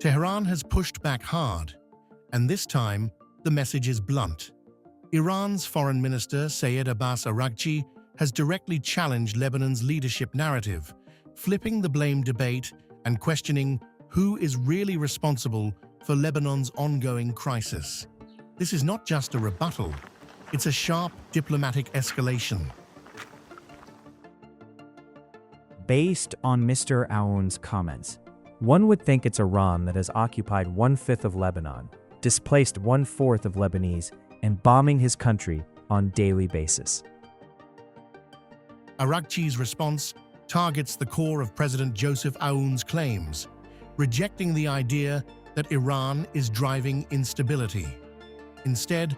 Tehran has pushed back hard, and this time the message is blunt. Iran's Foreign Minister Seyed Abbas Araghchi has directly challenged Lebanon's leadership narrative, flipping the blame debate and questioning who is really responsible for Lebanon's ongoing crisis. This is not just a rebuttal, it's a sharp diplomatic escalation. Based on Mr. Aoun's comments, one would think it's Iran that has occupied 1/5 of Lebanon, displaced 1/4 of Lebanese, and bombing his country on a daily basis. Araghchi's response targets the core of President Joseph Aoun's claims, rejecting the idea that Iran is driving instability. Instead,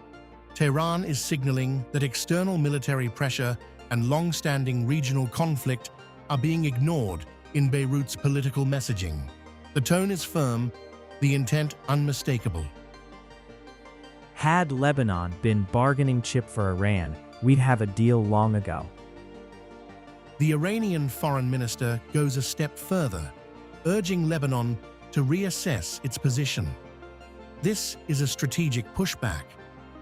Tehran is signaling that external military pressure and long-standing regional conflict are being ignored in Beirut's political messaging. The tone is firm, the intent unmistakable. Had Lebanon been bargaining chip for Iran, we'd have a deal long ago. The Iranian foreign minister goes a step further, urging Lebanon to reassess its position. This is a strategic pushback,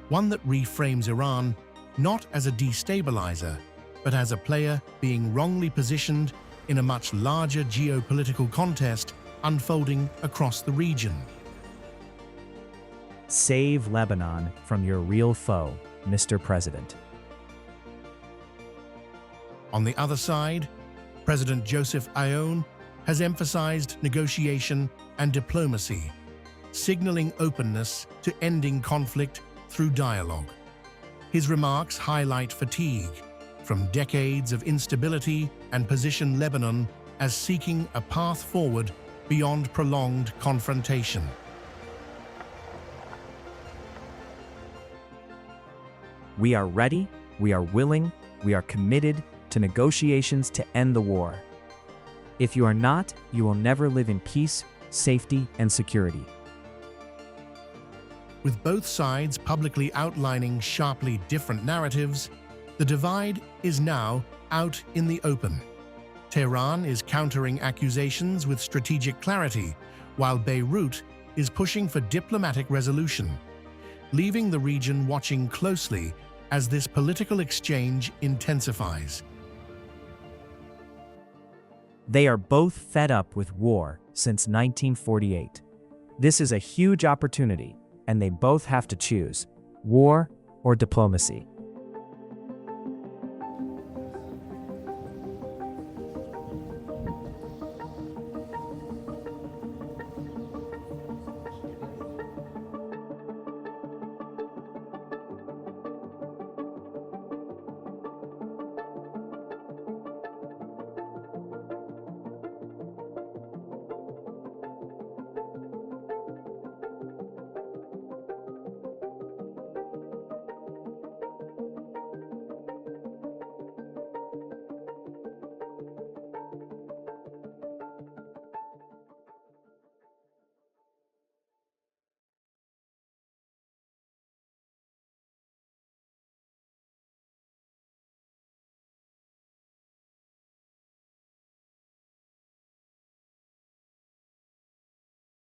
one that reframes Iran not as a destabilizer, but as a player being wrongly positioned in a much larger geopolitical contest unfolding across the region. Save Lebanon from your real foe, Mr. President. On the other side, President Joseph Aoun has emphasized negotiation and diplomacy, signaling openness to ending conflict through dialogue. His remarks highlight fatigue from decades of instability and position Lebanon as seeking a path forward beyond prolonged confrontation. We are ready, we are willing, we are committed to negotiations to end the war. If you are not, you will never live in peace, safety, and security. With both sides publicly outlining sharply different narratives, the divide is now out in the open. Tehran is countering accusations with strategic clarity, while Beirut is pushing for diplomatic resolution, leaving the region watching closely as this political exchange intensifies. They are both fed up with war since 1948. This is a huge opportunity, and they both have to choose war or diplomacy.